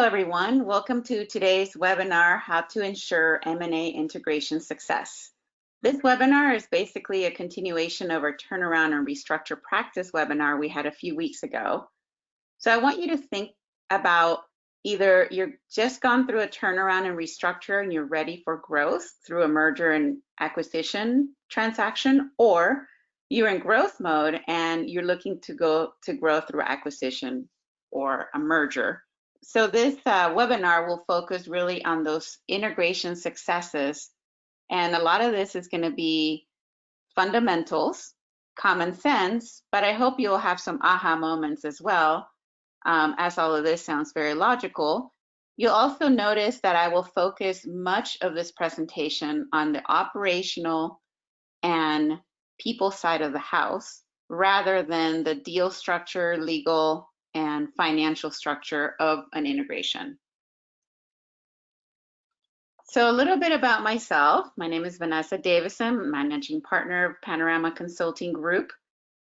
everyone. Welcome to today's webinar, How to Ensure M&A Integration Success. This webinar is basically a continuation of our turnaround and restructure practice webinar we had a few weeks ago. So I want you to think about either you're just gone through a turnaround and restructure and you're ready for growth through a merger and acquisition transaction, or you're in growth mode and you're looking to grow through acquisition or a merger. So this webinar will focus really on those integration successes, and a lot of this is going to be fundamentals, common sense, but I hope you'll have some aha moments as well, as all of this sounds very logical. You'll also notice that I will focus much of this presentation on the operational and people side of the house, rather than the deal structure, legal, and financial structure of an integration. So a little bit about myself. My name is Vanessa Davison, managing partner of Panorama Consulting Group.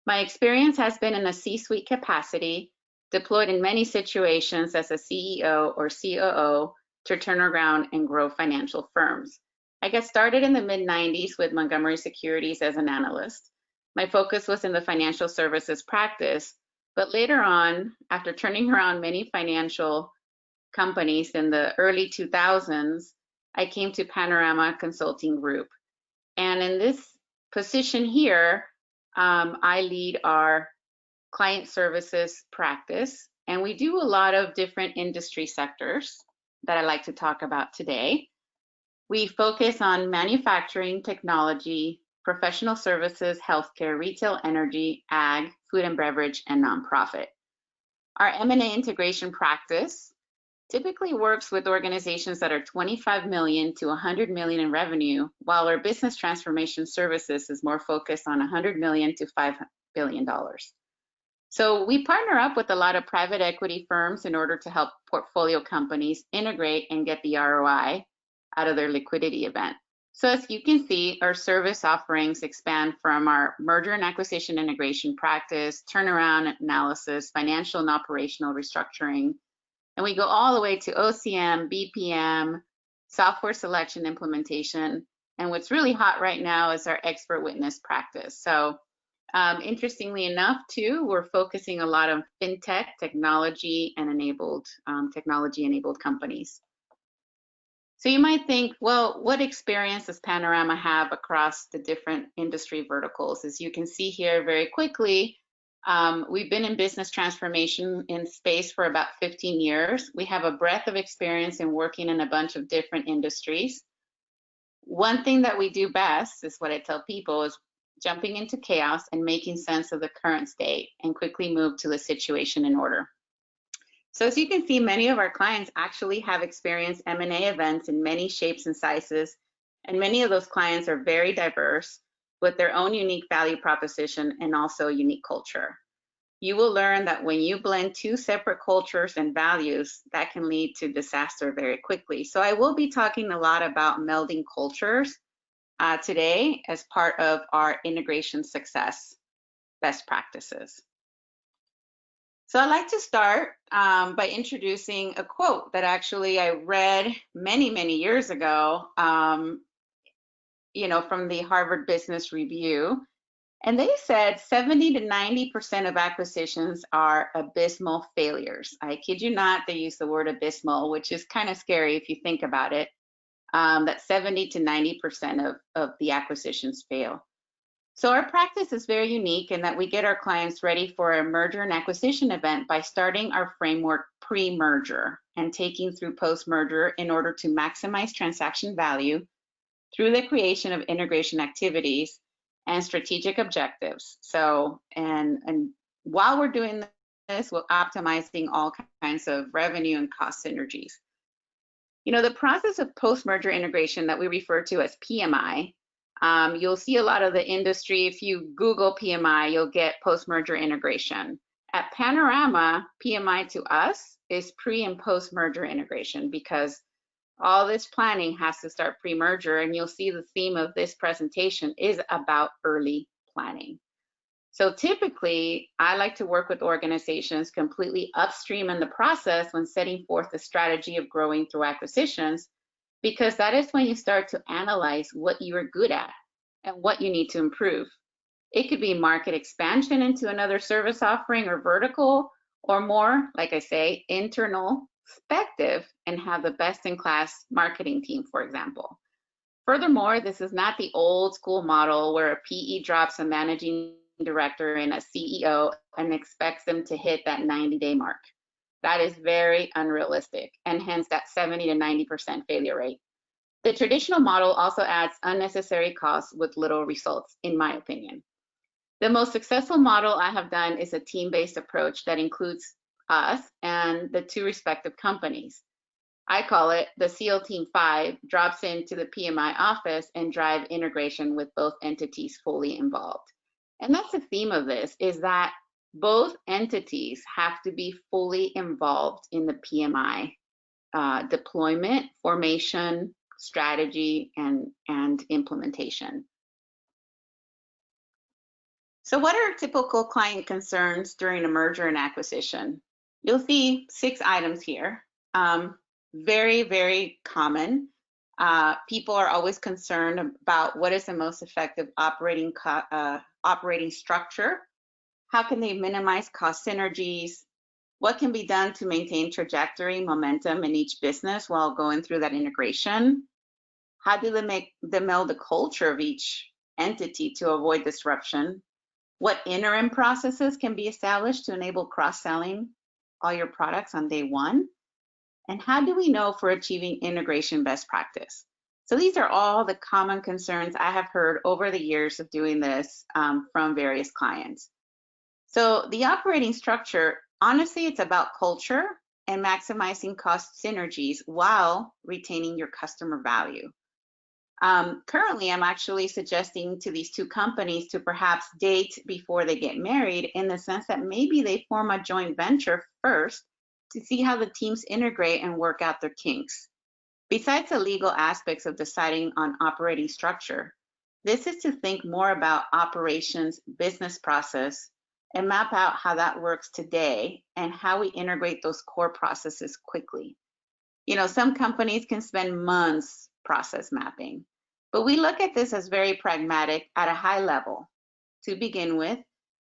My experience has been in a C-suite capacity, deployed in many situations as a CEO or COO to turn around and grow financial firms. I got started in the mid-90s with Montgomery Securities as an analyst. My focus was in the financial services practice, but later on, after turning around many financial companies in the early 2000s, I came to Panorama Consulting Group. And in this position here, I lead our client services practice, and we do a lot of different industry sectors that I like to talk about today. We focus on manufacturing, technology, professional services, healthcare, retail, energy, ag, food and beverage, and nonprofit. Our M&A integration practice typically works with organizations that are 25 million to 100 million in revenue, while our business transformation services is more focused on 100 million to $5 billion. So we partner up with a lot of private equity firms in order to help portfolio companies integrate and get the ROI out of their liquidity event. So as you can see, our service offerings expand from our merger and acquisition integration practice, turnaround analysis, financial and operational restructuring, and we go all the way to OCM, BPM, software selection implementation, and what's really hot right now is our expert witness practice. So interestingly enough, too, we're focusing a lot on fintech, technology, and technology-enabled companies. So you might think, well, what experience does Panorama have across the different industry verticals? As you can see here very quickly, we've been in business transformation in space for about 15 years. We have a breadth of experience in working in a bunch of different industries. One thing that we do best is what I tell people is jumping into chaos and making sense of the current state and quickly move to the situation in order. So as you can see, many of our clients actually have experienced M&A events in many shapes and sizes, and many of those clients are very diverse with their own unique value proposition and also unique culture. You will learn that when you blend two separate cultures and values, that can lead to disaster very quickly. So I will be talking a lot about melding cultures today as part of our integration success best practices. So I'd like to start by introducing a quote that actually I read many, many years ago, from the Harvard Business Review. And they said 70 to 90% of acquisitions are abysmal failures. I kid you not, they use the word abysmal, which is kind of scary if you think about it, that 70 to 90% of the acquisitions fail. So our practice is very unique in that we get our clients ready for a merger and acquisition event by starting our framework pre-merger and taking through post-merger in order to maximize transaction value through the creation of integration activities and strategic objectives. So, and while we're doing this, we're optimizing all kinds of revenue and cost synergies. The process of post-merger integration that we refer to as PMI, you'll see a lot of the industry. If you Google PMI, you'll get post-merger integration. At Panorama, PMI to us is pre and post-merger integration, because all this planning has to start pre-merger, and you'll see the theme of this presentation is about early planning. So typically, I like to work with organizations completely upstream in the process when setting forth the strategy of growing through acquisitions, because that is when you start to analyze what you are good at and what you need to improve. It could be market expansion into another service offering or vertical, or more, like I say, internal perspective and have the best in class marketing team, for example. Furthermore, this is not the old school model where a PE drops a managing director and a CEO and expects them to hit that 90-day mark. That is very unrealistic, and hence that 70 to 90% failure rate. The traditional model also adds unnecessary costs with little results, in my opinion. The most successful model I have done is a team-based approach that includes us and the two respective companies. I call it the SEAL Team 5 drops into the PMI office and drive integration with both entities fully involved. And that's the theme of this, is that both entities have to be fully involved in the PMI deployment, formation, strategy, and implementation. So what are typical client concerns during a merger and acquisition? You'll see 6 items here. Very, very common. People are always concerned about what is the most effective operating structure. How can they minimize cost synergies? What can be done to maintain trajectory, momentum in each business while going through that integration? How do they meld the culture of each entity to avoid disruption? What interim processes can be established to enable cross-selling all your products on day one? And how do we know if we're achieving integration best practice? So these are all the common concerns I have heard over the years of doing this from various clients. So the operating structure, honestly, it's about culture and maximizing cost synergies while retaining your customer value. Currently, I'm actually suggesting to these two companies to perhaps date before they get married, in the sense that maybe they form a joint venture first to see how the teams integrate and work out their kinks. Besides the legal aspects of deciding on operating structure, this is to think more about operations, business process, and map out how that works today and how we integrate those core processes quickly. You know, some companies can spend months process mapping, but we look at this as very pragmatic at a high level to begin with.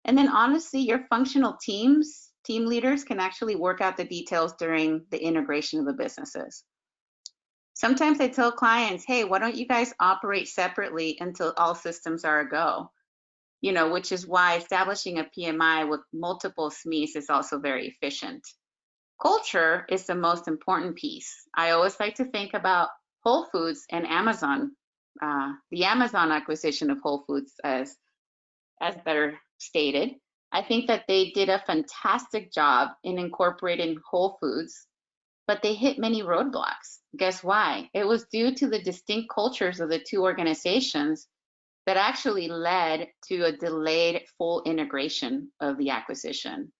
And then honestly, your functional team leaders can actually work out the details during the integration of the businesses. Sometimes I tell clients, hey, why don't you guys operate separately until all systems are a go? You know, which is why establishing a PMI with multiple SMEs is also very efficient. Culture is the most important piece. I always like to think about Whole Foods and Amazon, the Amazon acquisition of Whole Foods as better stated. I think that they did a fantastic job in incorporating Whole Foods, but they hit many roadblocks. Guess why? It was due to the distinct cultures of the two organizations that actually led to a delayed full integration of the acquisition.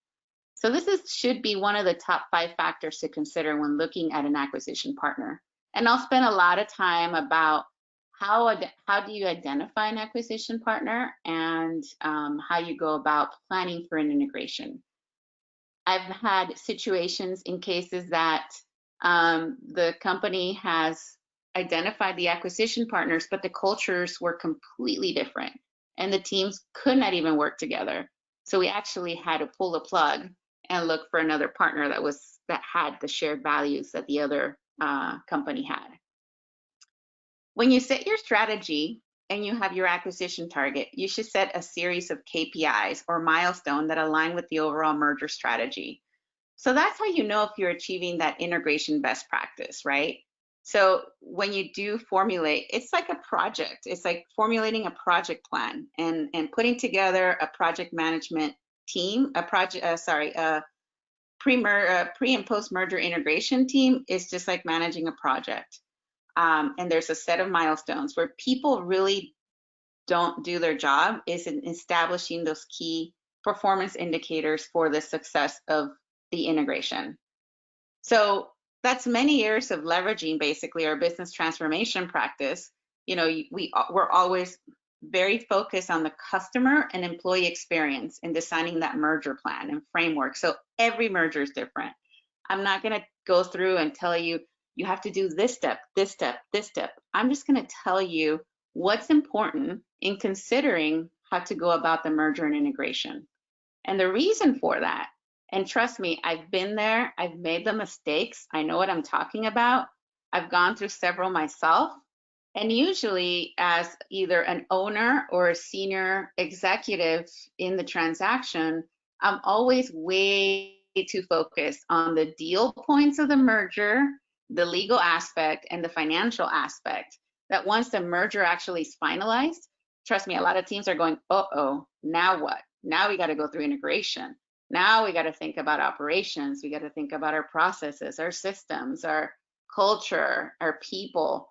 So this should be one of the top 5 factors to consider when looking at an acquisition partner. And I'll spend a lot of time about how do you identify an acquisition partner and how you go about planning for an integration. I've had situations in cases that the company has identified the acquisition partners, but the cultures were completely different and the teams could not even work together. So we actually had to pull the plug and look for another partner that had the shared values that the other company had. When you set your strategy and you have your acquisition target, you should set a series of KPIs or milestones that align with the overall merger strategy. So that's how you know if you're achieving that integration best practice, right? So when you do formulate, it's like a project. It's like formulating a project plan and putting together a project management team, a pre and post merger integration team is just like managing a project. And there's a set of milestones where people really don't do their job is in establishing those key performance indicators for the success of the integration. So that's many years of leveraging basically our business transformation practice. You know, we're always very focused on the customer and employee experience in designing that merger plan and framework. So every merger is different. I'm not going to go through and tell you, you have to do this step, this step, this step. I'm just going to tell you what's important in considering how to go about the merger and integration. And the reason for that, and trust me, I've been there, I've made the mistakes, I know what I'm talking about. I've gone through several myself. And usually, as either an owner or a senior executive in the transaction, I'm always way too focused on the deal points of the merger, the legal aspect, and the financial aspect, that once the merger actually is finalized, trust me, a lot of teams are going, uh-oh, now what? Now we got to go through integration. Now we got to think about operations. We got to think about our processes, our systems, our culture, our people.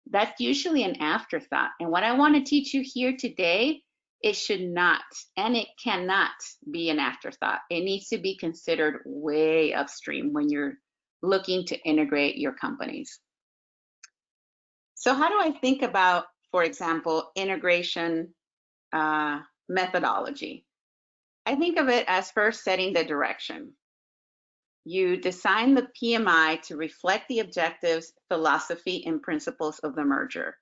That's usually an afterthought. And what I want to teach you here today, it should not, and it cannot be an afterthought. It needs to be considered way upstream when you're looking to integrate your companies. So how do I think about, for example, integration methodology? I think of it as first setting the direction. You design the PMI to reflect the objectives, philosophy, and principles of the merger.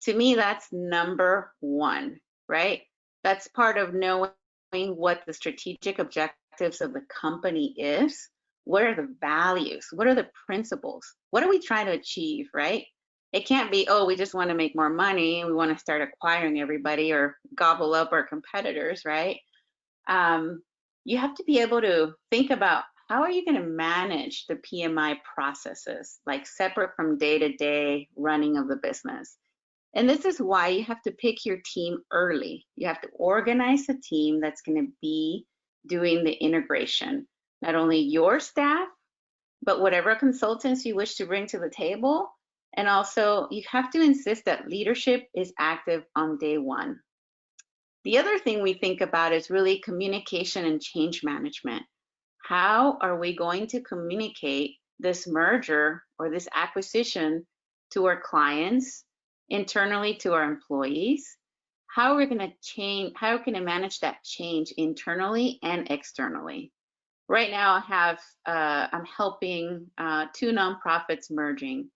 To me, that's number one, right? That's part of knowing what the strategic objectives of the company is. What are the values? What are the principles? What are we trying to achieve, right? It can't be, oh, we just want to make more money and we want to start acquiring everybody or gobble up our competitors, right? You have to be able to think about, how are you going to manage the PMI processes, like separate from day-to-day running of the business? And this is why you have to pick your team early. You have to organize a team that's going to be doing the integration. Not only your staff, but whatever consultants you wish to bring to the table. And also, you have to insist that leadership is active on day one. The other thing we think about is really communication and change management. How are we going to communicate this merger or this acquisition to our clients, internally to our employees? How are we going to change? How can I manage that change internally and externally? Right now, I'm helping two nonprofits merging.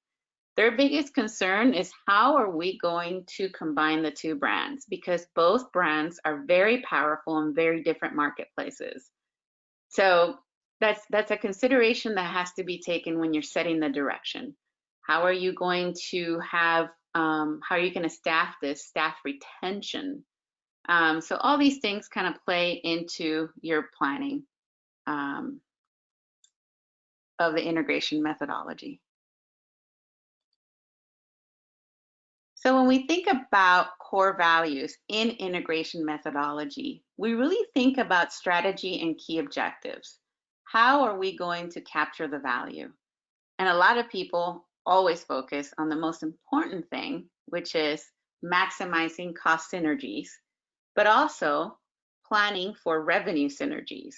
Their biggest concern is, how are we going to combine the two brands? Because both brands are very powerful in very different marketplaces. So that's a consideration that has to be taken when you're setting the direction. How are you going to have, how are you going to staff this, staff retention? So all these things kind of play into your planning of the integration methodology. So when we think about core values in integration methodology, we really think about strategy and key objectives. How are we going to capture the value? And a lot of people always focus on the most important thing, which is maximizing cost synergies, but also planning for revenue synergies.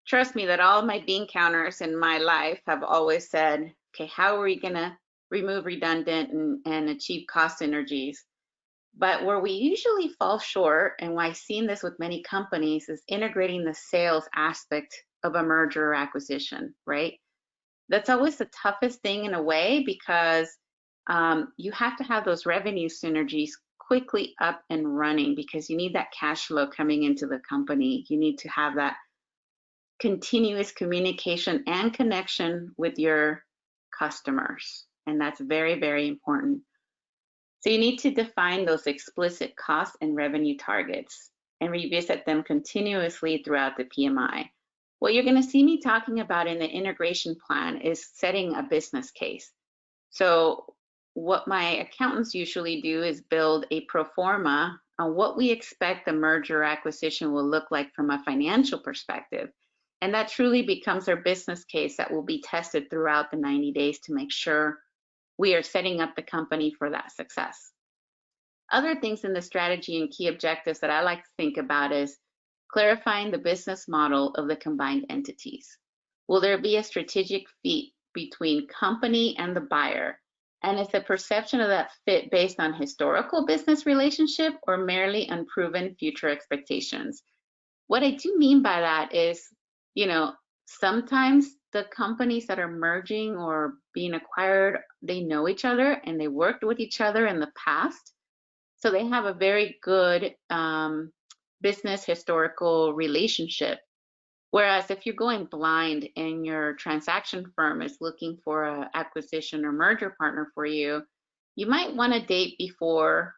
Trust me that all of my bean counters in my life have always said, okay, how are we going to remove redundant and achieve cost synergies? But where we usually fall short, and why I've seen this with many companies, is integrating the sales aspect of a merger or acquisition, right? That's always the toughest thing in a way, because you have to have those revenue synergies quickly up and running, because you need that cash flow coming into the company. You need to have that continuous communication and connection with your customers. And that's very, very important. So you need to define those explicit cost and revenue targets and revisit them continuously throughout the PMI. What you're going to see me talking about in the integration plan is setting a business case. So what my accountants usually do is build a pro forma on what we expect the merger acquisition will look like from a financial perspective. And that truly becomes our business case that will be tested throughout the 90 days to make sure we are setting up the company for that success. Other things in the strategy and key objectives that I like to think about is clarifying the business model of the combined entities. Will there be a strategic fit between company and the buyer? And is the perception of that fit based on historical business relationship or merely unproven future expectations? What I do mean by that is, you know, sometimes the companies that are merging or being acquired, they know each other and they worked with each other in the past. So they have a very good business historical relationship. Whereas if you're going blind and your transaction firm is looking for an acquisition or merger partner for you, you might want to date before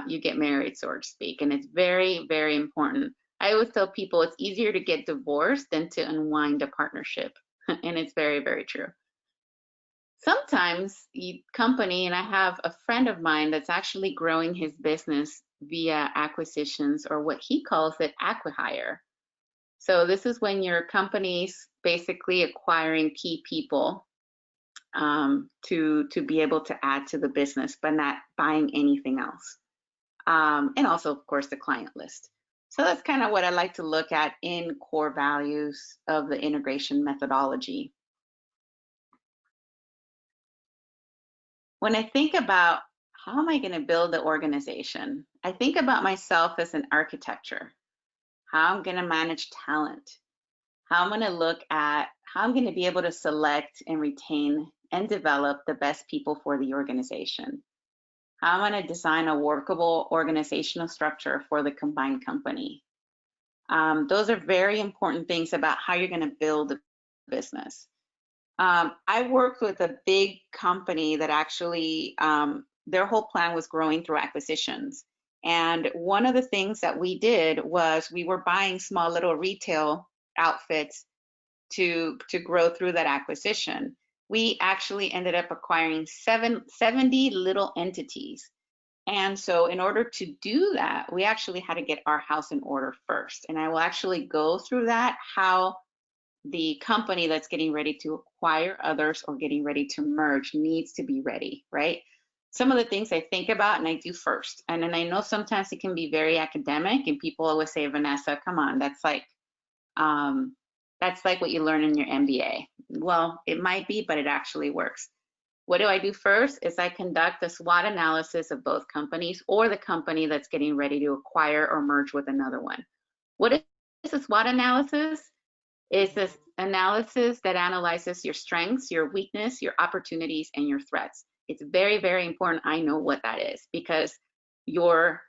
you get married, so to speak. And it's very, very important. I always tell people it's easier to get divorced than to unwind a partnership. And it's very, very true. Sometimes company, and I have a friend of mine that's actually growing his business via acquisitions, or what he calls it, acqui-hire. So this is when your company's basically acquiring key people to be able to add to the business, but not buying anything else. And also, of course, the client list. So that's kind of what I like to look at in core values of the integration methodology. When I think about how am I going to build the organization, I think about myself as an architecture, how I'm going to manage talent, how I'm going to look at how I'm going to be able to select and retain and develop the best people for the organization, how I'm going to design a workable organizational structure for the combined company. Those are very important things about how you're going to build a business. I worked with a big company that actually, their whole plan was growing through acquisitions. And one of the things that we did was we were buying small little retail outfits to grow through that acquisition. We actually ended up acquiring 70 little entities. And so in order to do that, we actually had to get our house in order first. And I will actually go through that, how the company that's getting ready to acquire others or getting ready to merge needs to be ready, right? Some of the things I think about and I do first. And then I know sometimes it can be very academic and people always say, Vanessa, come on, that's like what you learn in your MBA. Well, it might be, but it actually works. What do I do first is I conduct a SWOT analysis of both companies or the company that's getting ready to acquire or merge with another one. What is a SWOT analysis? Is this analysis that analyzes your strengths, your weakness, your opportunities, and your threats. It's very, very important I know what that is, because your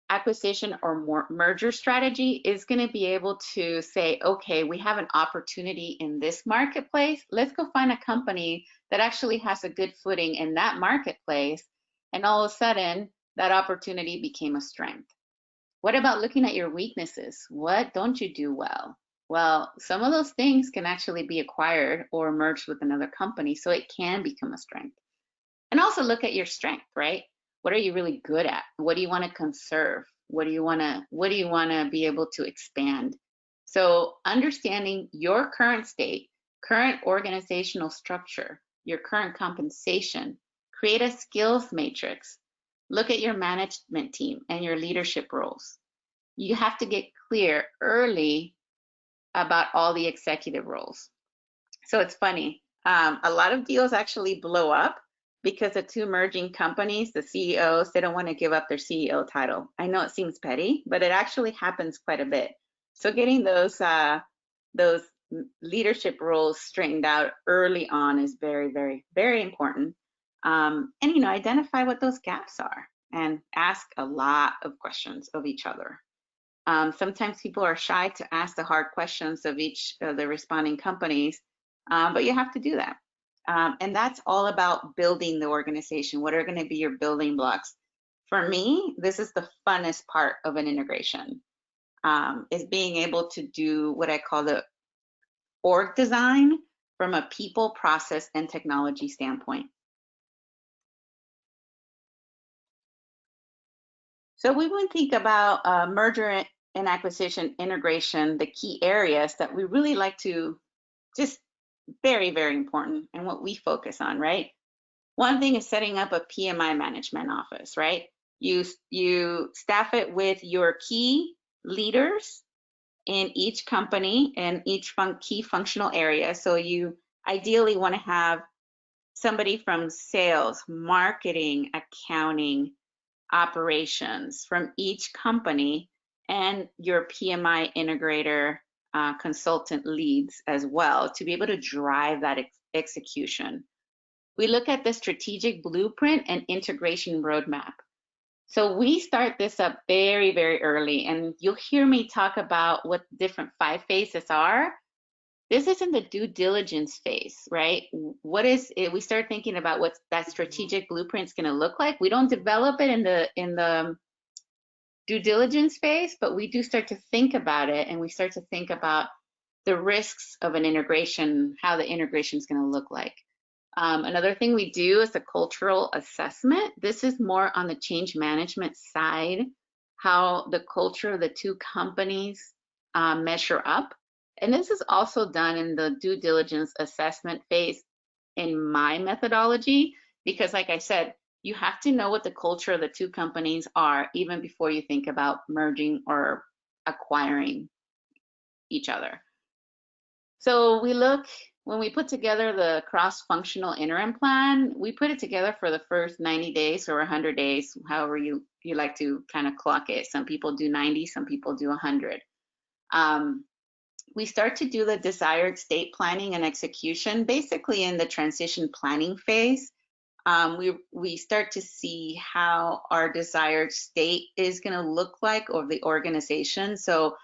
acquisition or merger strategy is going to be able to say, okay, we have an opportunity in this marketplace. Let's go find a company that actually has a good footing in that marketplace. And all of a sudden, that opportunity became a strength. What about looking at your weaknesses? What don't you do well? Well, some of those things can actually be acquired or merged with another company, so it can become a strength. And also look at your strength, right? What are you really good at? What do you want to conserve? What do you want to be able to expand? So understanding your current state, current organizational structure, your current compensation, create a skills matrix. Look at your management team and your leadership roles. You have to get clear early about all the executive roles. So it's funny. A lot of deals actually blow up because the two merging companies, the CEOs, they don't want to give up their CEO title. I know it seems petty, but it actually happens quite a bit. So getting those leadership roles straightened out early on is very, very, very important. And identify what those gaps are and ask a lot of questions of each other. Sometimes people are shy to ask the hard questions of each of the responding companies, but you have to do that. And that's all about building the organization. What are going to be your building blocks? For me, this is the funnest part of an integration, is being able to do what I call the org design from a people, process, and technology standpoint. So we would think about merger and acquisition integration, the key areas that we really like to just very, very important and what we focus on, right? One thing is setting up a PMI management office, right? You staff it with your key leaders in each company and each key functional area. So you ideally want to have somebody from sales, marketing, accounting, operations from each company, and your PMI integrator consultant leads as well to be able to drive that execution. We look at the strategic blueprint and integration roadmap. So we start this up very, very early, and you'll hear me talk about what different 5 phases are. This is in the due diligence phase, right? What is it? We start thinking about what that strategic blueprint is going to look like. We don't develop it in the due diligence phase, but we do start to think about it, and we start to think about the risks of an integration, how the integration is going to look like. Another thing we do is a cultural assessment. This is more on the change management side, how the culture of the two companies measure up. And this is also done in the due diligence assessment phase in my methodology, because like I said, you have to know what the culture of the two companies are even before you think about merging or acquiring each other. So we look, when we put together the cross-functional interim plan, we put it together for the first 90 days or 100 days, however you like to kind of clock it. Some people do 90, some people do 100. We start to do the desired state planning and execution, basically in the transition planning phase. We start to see how our desired state is going to look like of the organization. So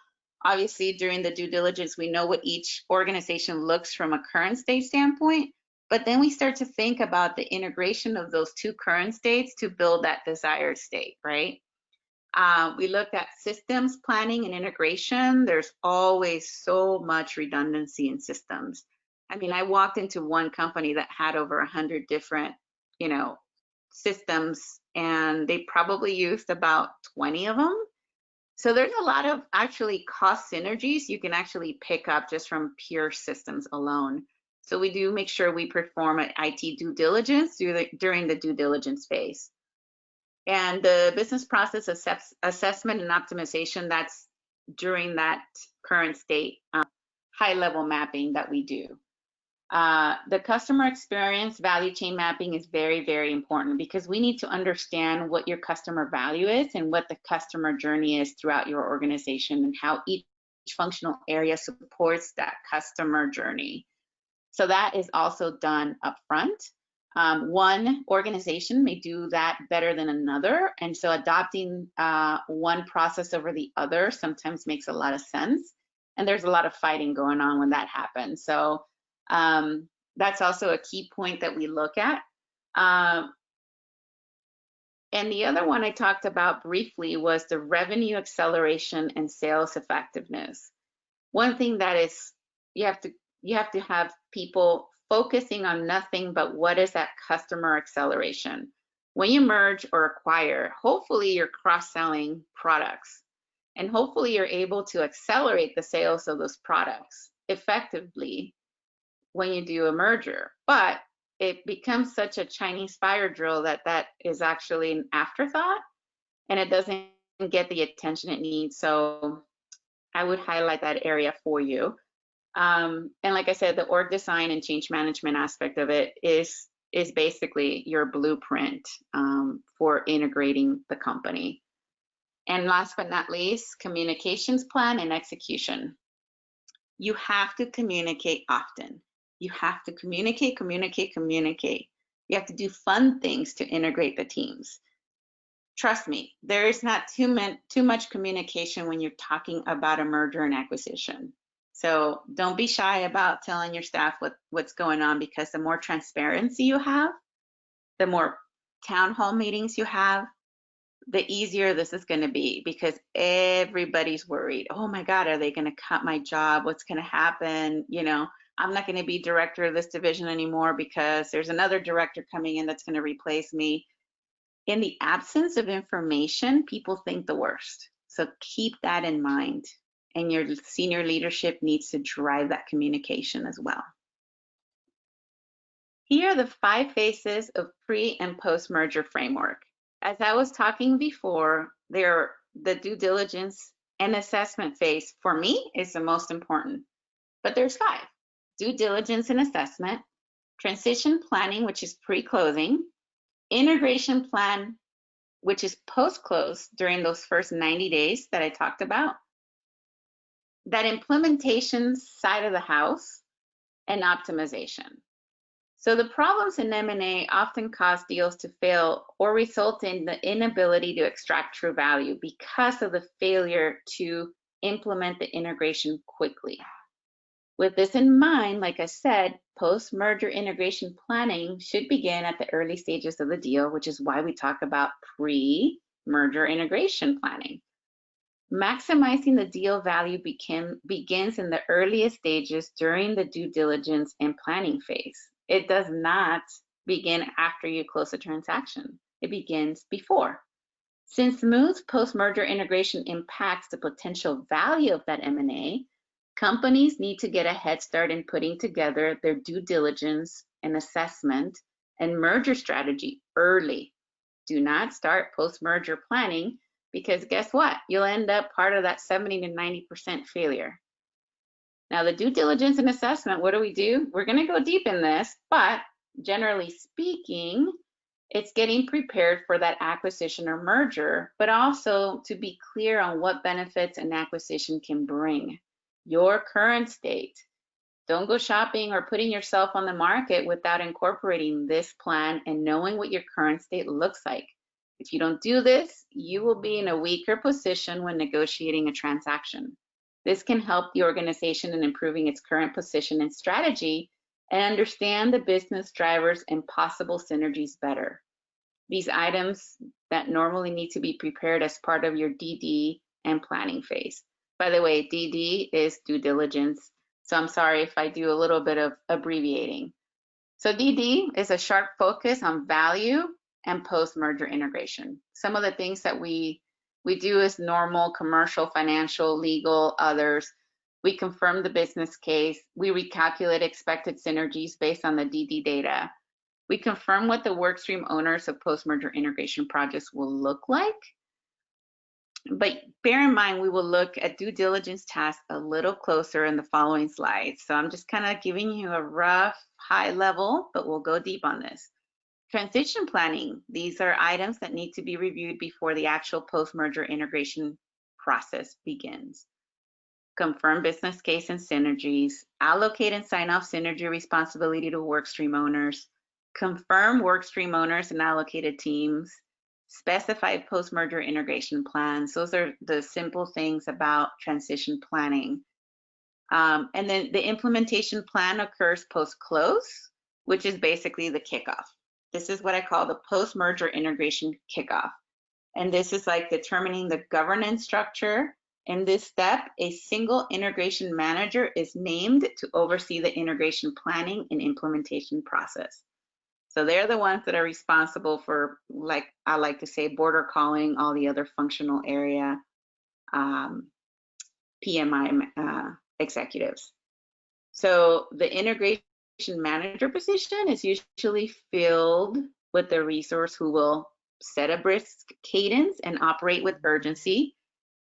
obviously during the due diligence, we know what each organization looks from a current state standpoint, but then we start to think about the integration of those two current states to build that desired state, right? We looked at systems planning and integration. There's always so much redundancy in systems. I mean, I walked into one company that had over 100 different, systems, and they probably used about 20 of them. So there's a lot of actually cost synergies you can actually pick up just from pure systems alone. So we do make sure we perform an IT due diligence during the due diligence phase. And the business process assessment and optimization, that's during that current state high level mapping that we do. The customer experience value chain mapping is very, very important, because we need to understand what your customer value is and what the customer journey is throughout your organization and how each functional area supports that customer journey. So that is also done upfront. One organization may do that better than another, and so adopting one process over the other sometimes makes a lot of sense, and there's a lot of fighting going on when that happens. So that's also a key point that we look at. And the other one I talked about briefly was the revenue acceleration and sales effectiveness. One thing that is, you have to have people focusing on nothing but what is that customer acceleration. When you merge or acquire, hopefully you're cross-selling products, and hopefully you're able to accelerate the sales of those products effectively when you do a merger. But it becomes such a Chinese fire drill that is actually an afterthought, and it doesn't get the attention it needs. So I would highlight that area for you. And like I said, the org design and change management aspect of it is basically your blueprint for integrating the company. And last but not least, communications plan and execution. You have to communicate often. You have to communicate. You have to do fun things to integrate the teams. Trust me, there is not too much communication when you're talking about a merger and acquisition. So don't be shy about telling your staff what's going on, because the more transparency you have, the more town hall meetings you have, the easier this is going to be, because everybody's worried. Oh my God, are they going to cut my job? What's going to happen? I'm not going to be director of this division anymore because there's another director coming in that's going to replace me. In the absence of information, people think the worst. So keep that in mind. And your senior leadership needs to drive that communication as well. Here are the 5 phases of pre and post merger framework. As I was talking before, the due diligence and assessment phase for me is the most important, but there's 5: due diligence and assessment, transition planning, which is pre-closing, integration plan, which is post-close during those first 90 days that I talked about, that implementation side of the house, and optimization. So the problems in M&A often cause deals to fail or result in the inability to extract true value because of the failure to implement the integration quickly. With this in mind, like I said, post-merger integration planning should begin at the early stages of the deal, which is why we talk about pre-merger integration planning. Maximizing the deal value begins in the earliest stages during the due diligence and planning phase. It does not begin after you close a transaction. It begins before. Since smooth post-merger integration impacts the potential value of that M&A, companies need to get a head start in putting together their due diligence and assessment and merger strategy early. Do not start post-merger planning, because guess what? You'll end up part of that 70 to 90% failure. Now, the due diligence and assessment, what do? We're going to go deep in this, but generally speaking, it's getting prepared for that acquisition or merger, but also to be clear on what benefits an acquisition can bring. Your current state. Don't go shopping or putting yourself on the market without incorporating this plan and knowing what your current state looks like. If you don't do this, you will be in a weaker position when negotiating a transaction. This can help the organization in improving its current position and strategy and understand the business drivers and possible synergies better. These items that normally need to be prepared as part of your DD and planning phase. By the way, DD is due diligence, so I'm sorry if I do a little bit of abbreviating. So DD is a sharp focus on value and post-merger integration. Some of the things that we do is normal, commercial, financial, legal, others. We confirm the business case. We recalculate expected synergies based on the DD data. We confirm what the workstream owners of post-merger integration projects will look like. But bear in mind, we will look at due diligence tasks a little closer in the following slides. So I'm just kind of giving you a rough high level, but we'll go deep on this. Transition planning, these are items that need to be reviewed before the actual post-merger integration process begins. Confirm business case and synergies, allocate and sign off synergy responsibility to workstream owners, confirm workstream owners and allocated teams, specify post-merger integration plans. Those are the simple things about transition planning. And then the implementation plan occurs post-close, which is basically the kickoff. This is what I call the post-merger integration kickoff. And this is like determining the governance structure. In this step, a single integration manager is named to oversee the integration planning and implementation process. So they're the ones that are responsible for, like I like to say, border calling all the other functional area PMI executives. So the integration manager position is usually filled with the resource who will set a brisk cadence and operate with urgency,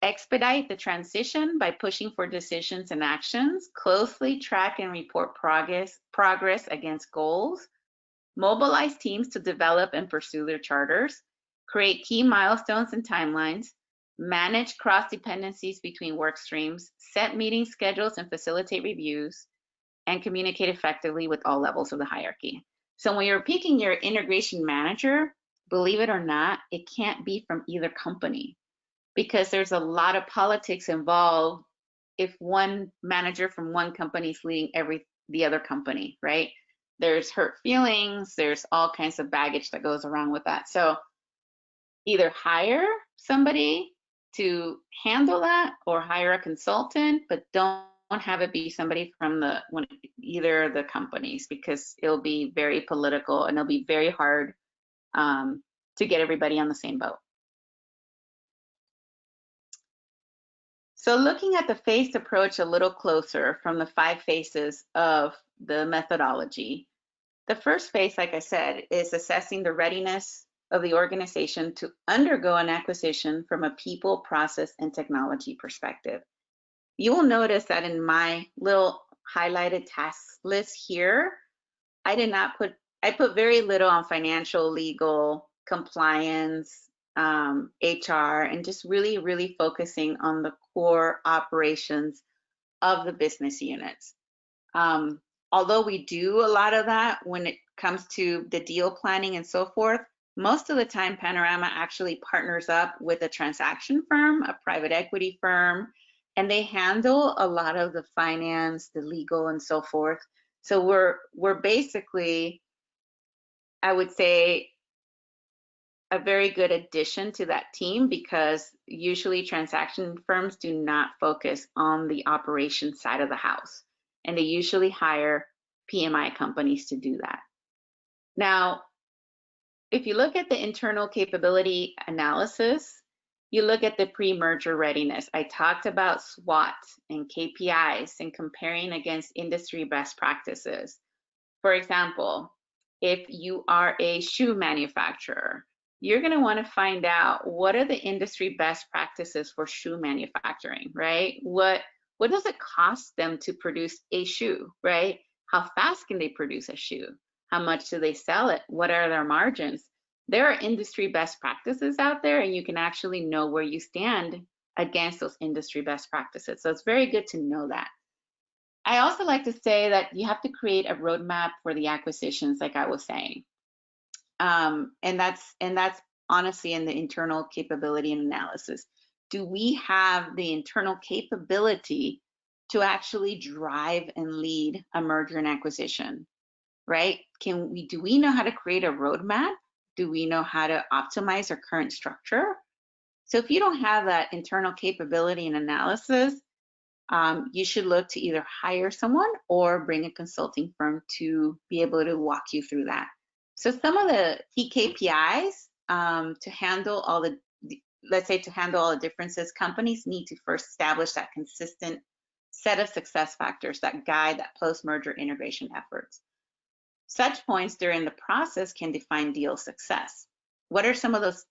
expedite the transition by pushing for decisions and actions, closely track and report progress against goals, mobilize teams to develop and pursue their charters, create key milestones and timelines, manage cross-dependencies between work streams, set meeting schedules and facilitate reviews, and communicate effectively with all levels of the hierarchy. So when you're picking your integration manager, believe it or not, it can't be from either company, because there's a lot of politics involved if one manager from one company is leading the other company, right? There's hurt feelings, there's all kinds of baggage that goes around with that. So either hire somebody to handle that or hire a consultant, but don't have it be somebody from either of the companies, because it'll be very political and it'll be very hard to get everybody on the same boat. So looking at the phased approach a little closer from the 5 phases of the methodology, the first phase, like I said, is assessing the readiness of the organization to undergo an acquisition from a people, process, and technology perspective. You will notice that in my little highlighted task list here, I put very little on financial, legal, compliance, HR, and just really, really focusing on the core operations of the business units. Um, Although we do a lot of that when it comes to the deal planning and so forth, most of the time Panorama actually partners up with a transaction firm, a private equity firm, and they handle a lot of the finance, the legal, and so forth. So we're basically, I would say, a very good addition to that team, because usually transaction firms do not focus on the operation side of the house, and they usually hire PMI companies to do that. Now, if you look at the internal capability analysis, you look at the pre-merger readiness. I talked about SWOT and KPIs and comparing against industry best practices. For example, if you are a shoe manufacturer, you're going to want to find out what are the industry best practices for shoe manufacturing, right? What does it cost them to produce a shoe, right? How fast can they produce a shoe? How much do they sell it? What are their margins? There are industry best practices out there, and you can actually know where you stand against those industry best practices. So it's very good to know that. I also like to say that you have to create a roadmap for the acquisitions, like I was saying. And that's honestly in the internal capability and analysis. Do we have the internal capability to actually drive and lead a merger and acquisition, right? Do we know how to create a roadmap? Do we know how to optimize our current structure? So if you don't have that internal capability and analysis, you should look to either hire someone or bring a consulting firm to be able to walk you through that. So some of the key KPIs to handle all the, let's say to handle all the differences, companies need to first establish that consistent set of success factors that guide that post-merger integration efforts. Such points during the process can define deal success. What are some of those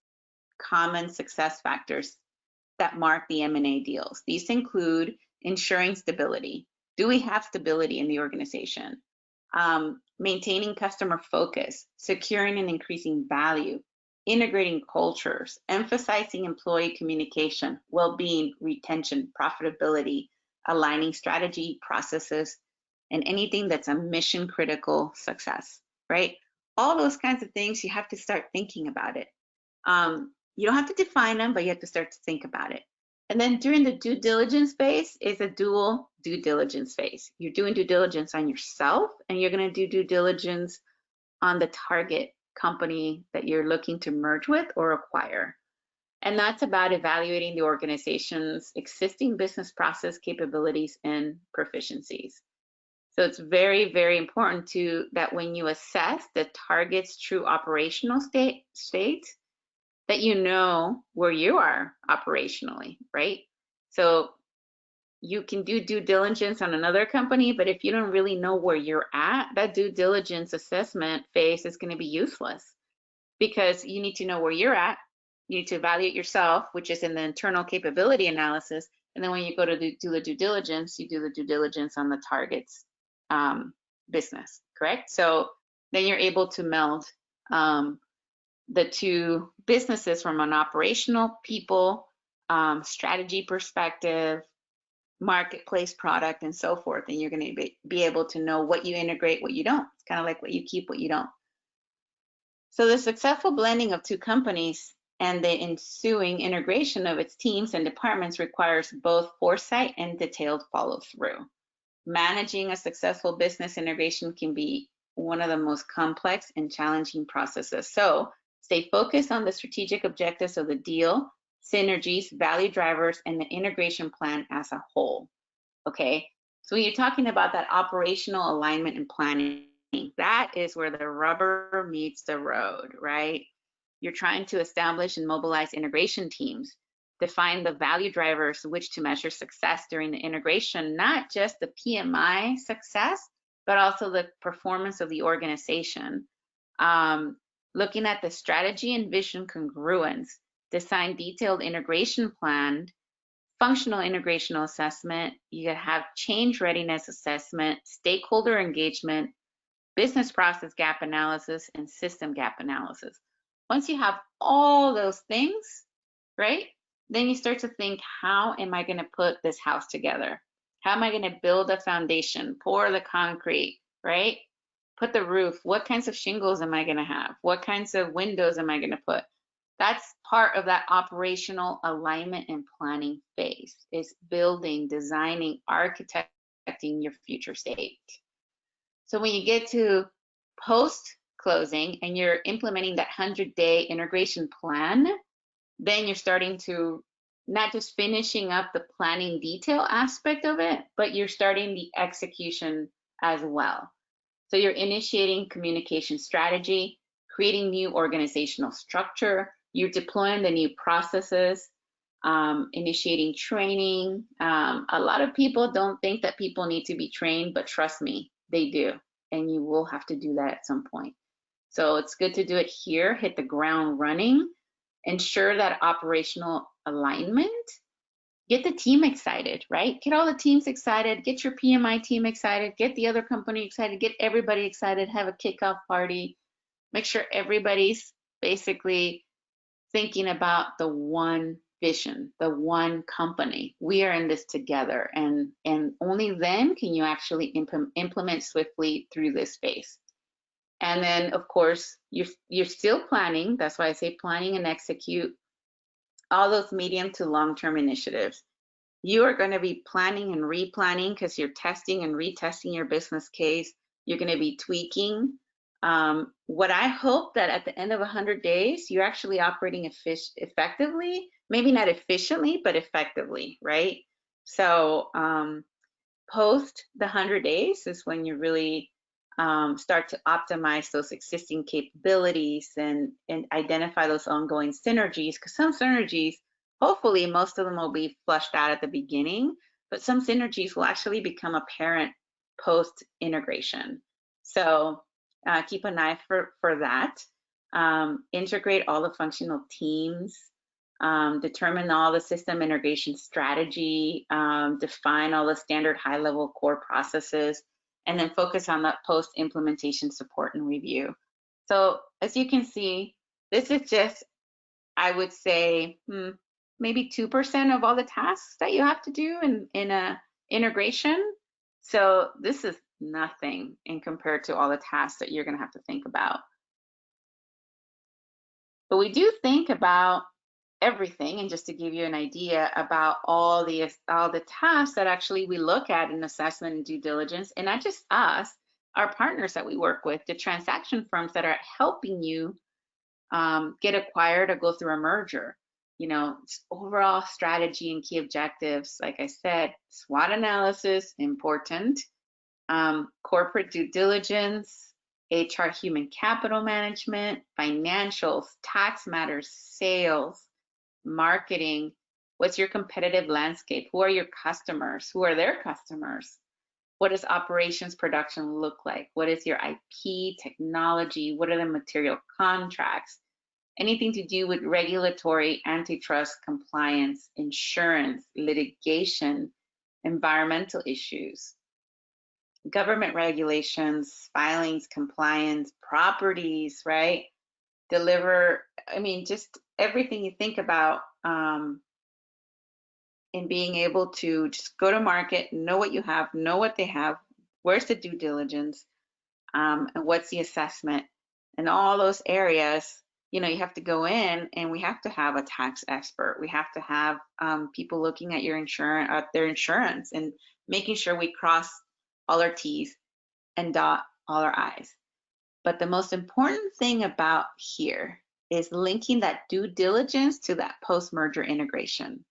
common success factors that mark the M&A deals? These include ensuring stability. Do we have stability in the organization? Maintaining customer focus, securing and increasing value, integrating cultures, emphasizing employee communication, well-being, retention, profitability, aligning strategy, processes, and anything that's a mission critical success, right? All those kinds of things, you have to start thinking about it. You don't have to define them, but you have to start to think about it. And then during the due diligence phase is a dual due diligence phase. You're doing due diligence on yourself, and you're going to do due diligence on the target company that you're looking to merge with or acquire. And that's about evaluating the organization's existing business process capabilities and proficiencies. So it's very, very important that when you assess the target's true operational state, that you know where you are operationally, right? So you can do due diligence on another company, but if you don't really know where you're at, that due diligence assessment phase is going to be useless, because you need to know where you're at. You need to evaluate yourself, which is in the internal capability analysis. And then when you go to do the due diligence, you do the due diligence on the target's business, correct? So then you're able to meld the two businesses from an operational, people, strategy perspective, marketplace, product, and so forth. And you're going to be able to know what you integrate, what you don't. It's kind of like what you keep, what you don't. So the successful blending of two companies and the ensuing integration of its teams and departments requires both foresight and detailed follow-through. Managing a successful business integration can be one of the most complex and challenging processes. So stay focused on the strategic objectives of the deal, synergies, value drivers, and the integration plan as a whole, okay? So when you're talking about that operational alignment and planning, that is where the rubber meets the road, right? You're trying to establish and mobilize integration teams, define the value drivers which to measure success during the integration, not just the PMI success, but also the performance of the organization. Looking at the strategy and vision congruence, design detailed integration plan, functional integrational assessment, you have change readiness assessment, stakeholder engagement, business process gap analysis, and system gap analysis. Once you have all those things, right, then you start to think, how am I going to put this house together? How am I going to build a foundation, pour the concrete, right? Put the roof. What kinds of shingles am I going to have? What kinds of windows am I going to put? That's part of that operational alignment and planning phase, is building, designing, architecting your future state. So when you get to post closing and you're implementing that 100-day integration plan, then you're starting to not just finishing up the planning detail aspect of it, but you're starting the execution as well. So you're initiating communication strategy, creating new organizational structure, you're deploying the new processes, initiating training. A lot of people don't think that people need to be trained, but trust me, they do. And you will have to do that at some point. So it's good to do it here, hit the ground running, ensure that operational alignment, get the team excited, right? Get all the teams excited, get your PMI team excited, get the other company excited, get everybody excited, have a kickoff party, make sure everybody's basically thinking about the one vision, the one company. We are in this together, and only then can you actually implement swiftly through this phase. And then, of course, you're still planning. That's why I say planning and execute all those medium to long-term initiatives. You are going to be planning and replanning because you're testing and retesting your business case. You're going to be tweaking. What I hope that at the end of 100 days, you're actually operating effectively, maybe not efficiently, but effectively, right? So post the 100 days is when you really start to optimize those existing capabilities and identify those ongoing synergies, because some synergies, hopefully most of them will be flushed out at the beginning, but some synergies will actually become apparent post integration. So keep an eye for that. Integrate all the functional teams, determine all the system integration strategy, define all the standard high-level core processes, and then focus on that post-implementation support and review. So as you can see, this is just, I would say, maybe 2% of all the tasks that you have to do in a integration. So this is nothing in compared to all the tasks that you're going to have to think about. But we do think about everything, and just to give you an idea about all the tasks that actually we look at in assessment and due diligence, and not just us, our partners that we work with, the transaction firms that are helping you get acquired or go through a merger. You know, overall strategy and key objectives, like I said, SWOT analysis, important, corporate due diligence, HR human capital management, financials, tax matters, sales, marketing, what's your competitive landscape? Who are your customers? Who are their customers? What does operations production look like? What is your IP, technology? What are the material contracts? Anything to do with regulatory, antitrust, compliance, insurance, litigation, environmental issues, government regulations, filings, compliance, properties, right? Deliver, I mean, just everything you think about in being able to just go to market, know what you have, know what they have, where's the due diligence, and what's the assessment, and all those areas. You know, you have to go in, and we have to have a tax expert. We have to have people looking at your their insurance, and making sure we cross all our T's and dot all our I's. But the most important thing about here is linking that due diligence to that post-merger integration.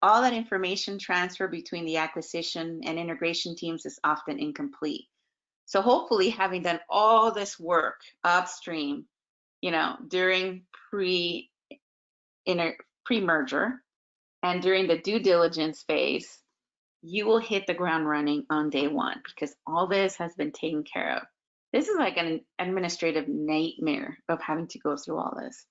All that information transfer between the acquisition and integration teams is often incomplete. So hopefully, having done all this work upstream, you know, during pre-merger and during the due diligence phase, you will hit the ground running on day one, because all this has been taken care of. This is like an administrative nightmare of having to go through all this.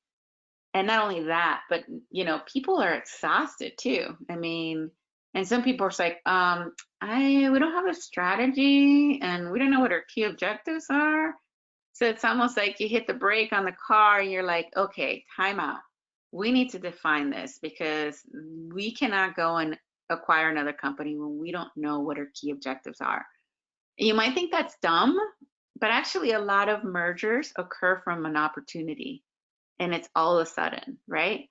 And not only that, but, you know, people are exhausted too. I mean, and some people are like, I we don't have a strategy and we don't know what our key objectives are. So it's almost like you hit the brake on the car and you're like, okay, time out. We need to define this because we cannot go and acquire another company when we don't know what our key objectives are. You might think that's dumb, but actually a lot of mergers occur from an opportunity and it's all of a sudden, right?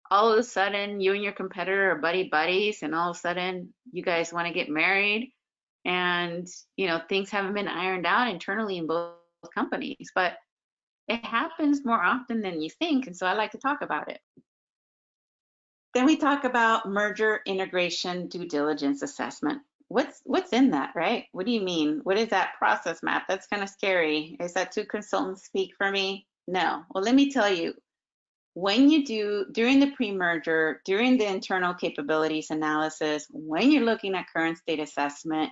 All of a sudden you and your competitor are buddy buddies and all of a sudden you guys want to get married and things haven't been ironed out internally in both companies, but it happens more often than you think, and so I like to talk about it. Then we talk about merger integration due diligence assessment. What's in that, right? What do you mean? What is that process map? That's kind of scary. Is that too consultant speak for me? No. Well, let me tell you, when you do during the pre-merger, during the internal capabilities analysis, when you're looking at current state assessment,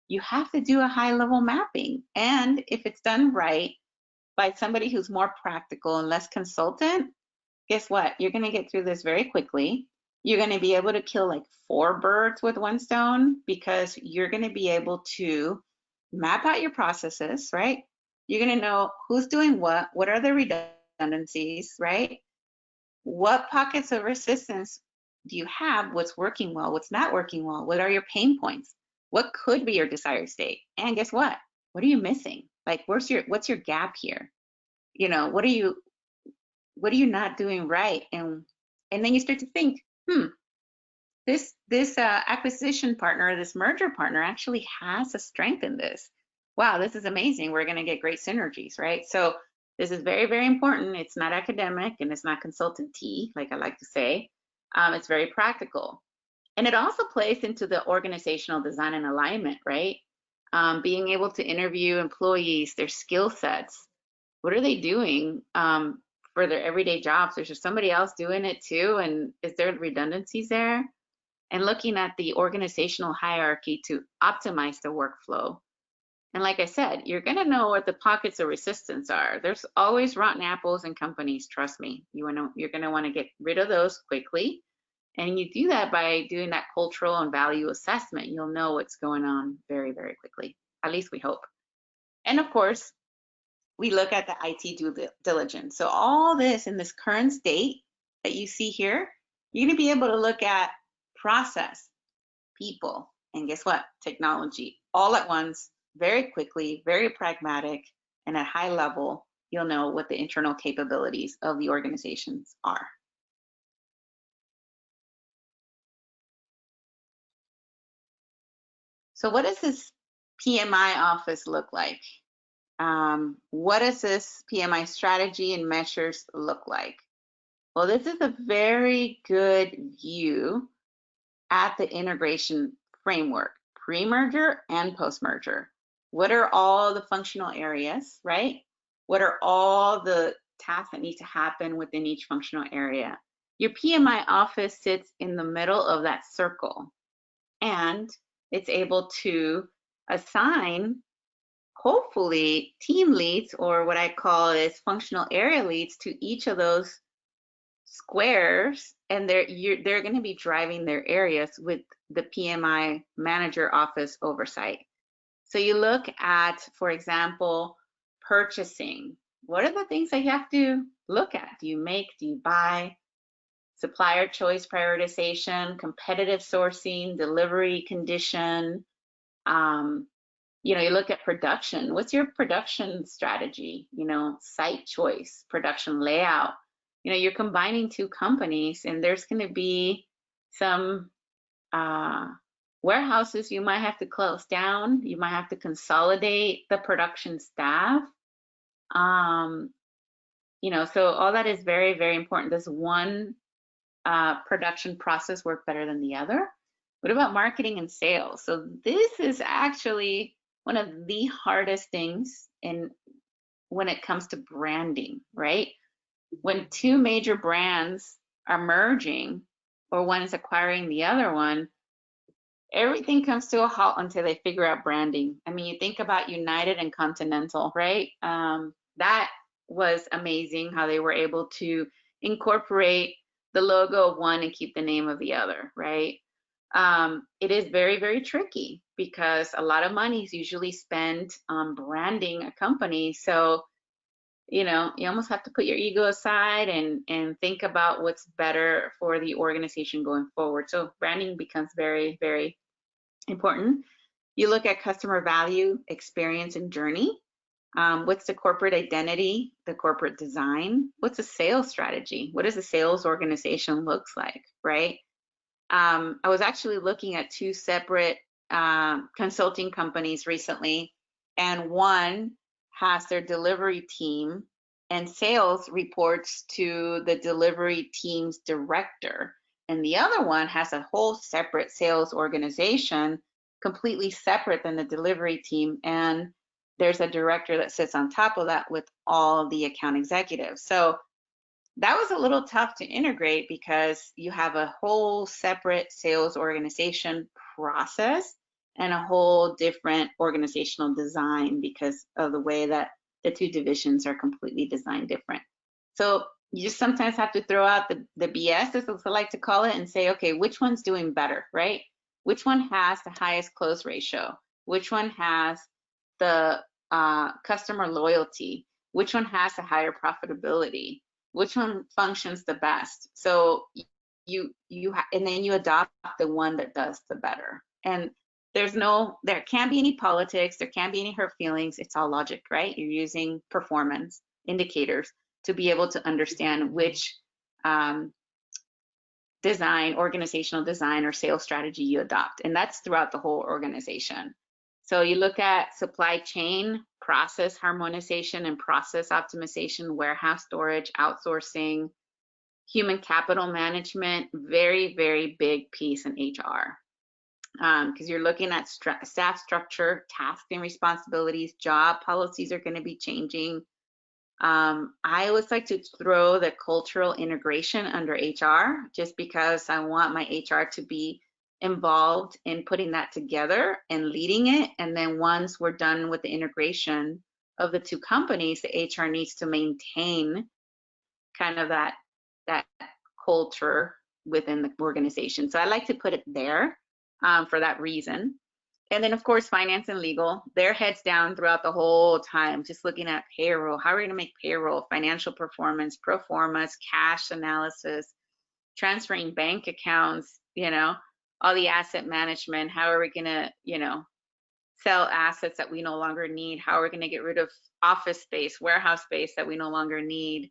you have to do a high-level mapping. And if it's done right by somebody who's more practical and less consultant, guess what? You're going to get through this very quickly. You're going to be able to kill like 4 birds with 1 stone because you're going to be able to map out your processes, right? You're going to know who's doing what are the redundancies, right? What pockets of resistance do you have? What's working well? What's not working well? What are your pain points? What could be your desired state? And guess what? What are you missing? Like, what's your gap here? What are you not doing right? And then you start to think, this acquisition partner, this merger partner actually has a strength in this. Wow, this is amazing. We're going to get great synergies, right? So this is very, very important. It's not academic and it's not consultant-y, like I like to say. It's very practical. And it also plays into the organizational design and alignment, right? Being able to interview employees, their skill sets. What are they doing for their everyday jobs? Is there somebody else doing it too? And is there redundancies there? And looking at the organizational hierarchy to optimize the workflow. And like I said, you're going to know what the pockets of resistance are. There's always rotten apples in companies, trust me. You're going to want to get rid of those quickly. And you do that by doing that cultural and value assessment. You'll know what's going on very, very quickly. At least we hope. And of course, we look at the IT due diligence. So all this in this current state that you see here, you're going to be able to look at process, people, and guess what? Technology all at once, very quickly, very pragmatic, and at high level, you'll know what the internal capabilities of the organizations are. So what does this PMI office look like? What does this PMI strategy and measures look like? Well, this is a very good view at the integration framework, pre-merger and post-merger. What are all the functional areas, right? What are all the tasks that need to happen within each functional area? Your PMI office sits in the middle of that circle, and it's able to assign, hopefully, team leads, or what I call is functional area leads, to each of those squares, and they're going to be driving their areas with the PMI manager office oversight. So you look at, for example, purchasing. What are the things that you have to look at? Do you make, do you buy? Supplier choice prioritization, competitive sourcing, delivery condition. You look at production. What's your production strategy? Site choice, production layout. You're combining 2 companies, and there's going to be some warehouses you might have to close down. You might have to consolidate the production staff. So all that is very, very important. Does one production process work better than the other? What about marketing and sales? So this is actually one of the hardest things when it comes to branding, right? When 2 major brands are merging, or one is acquiring the other one, everything comes to a halt until they figure out branding. I mean, you think about United and Continental, right? That was amazing how they were able to incorporate the logo of one and keep the name of the other, right? it is very, very tricky because a lot of money is usually spent on branding a company. So, you know, you almost have to put your ego aside and think about what's better for the organization going forward. So branding becomes very, very important. You look at customer value, experience, and journey. What's the corporate identity, the corporate design? What's the sales strategy? What does the sales organization looks like, right? I was actually looking at two separate consulting companies recently, and one has their delivery team and sales reports to the delivery team's director, and the other one has a whole separate sales organization, completely separate than the delivery team, and there's a director that sits on top of that with all the account executives. So that was a little tough to integrate because you have a whole separate sales organization process and a whole different organizational design because of the way that the two divisions are completely designed different. So you just sometimes have to throw out the BS, as I like to call it, and say, okay, which one's doing better, right? Which one has the highest close ratio? Which one has the customer loyalty? Which one has the higher profitability? Which one functions the best? So and then you adopt the one that does the better. And there can't be any politics, there can't be any hurt feelings. It's all logic, right? You're using performance indicators to be able to understand which organizational design or sales strategy you adopt. And that's throughout the whole organization. So you look at supply chain, process harmonization and process optimization, warehouse storage, outsourcing, human capital management, very, very big piece in HR. Because you're looking at staff structure, tasks and responsibilities, job policies are going to be changing. I always like to throw the cultural integration under HR just because I want my HR to be involved in putting that together and leading it. And then once we're done with the integration of the two companies, the HR needs to maintain kind of that culture within the organization. So I like to put it there for that reason. And then of course, finance and legal, their heads down throughout the whole time, just looking at payroll. How are we gonna make payroll, financial performance, pro formas, cash analysis, transferring bank accounts, you know, all the asset management. How are we gonna, you know, sell assets that we no longer need? How are we gonna get rid of office space, warehouse space that we no longer need?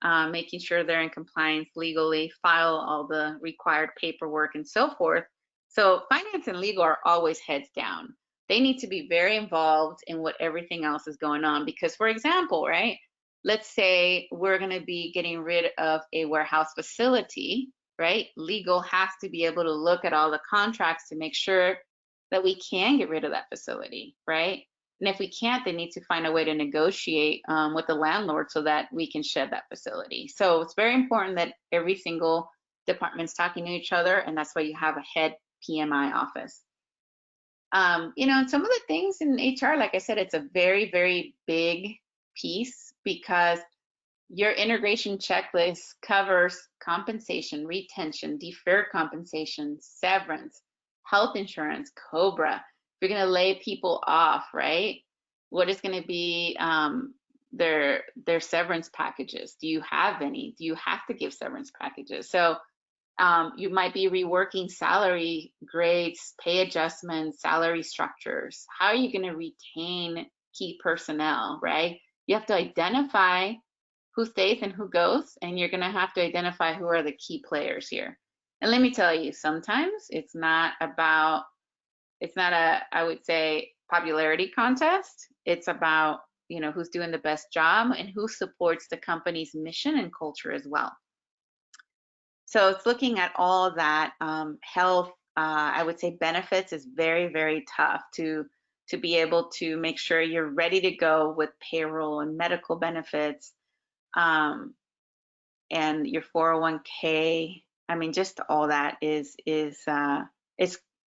Making sure they're in compliance legally, file all the required paperwork and so forth. So finance and legal are always heads down. They need to be very involved in what everything else is going on. Because for example, right, let's say we're gonna be getting rid of a warehouse facility, right? Legal has to be able to look at all the contracts to make sure that we can get rid of that facility, right? And if we can't, they need to find a way to negotiate with the landlord so that we can shed that facility. So it's very important that every single department's talking to each other, and that's why you have a head PMI office. You know, and some of the things in HR, like I said, it's a very, very big piece because your integration checklist covers compensation, retention, deferred compensation, severance, health insurance, COBRA. If you're going to lay people off, right? What is going to be their severance packages? Do you have any? Do you have to give severance packages? So you might be reworking salary grades, pay adjustments, salary structures. How are you going to retain key personnel, right? You have to identify who stays and who goes, and you're going to have to identify who are the key players here. And let me tell you, sometimes it's not a, I would say, popularity contest. It's about, you know, who's doing the best job and who supports the company's mission and culture as well. So it's looking at all that. Health, I would say benefits is very, very tough to be able to make sure you're ready to go with payroll and medical benefits, and your 401k. I mean, just all that is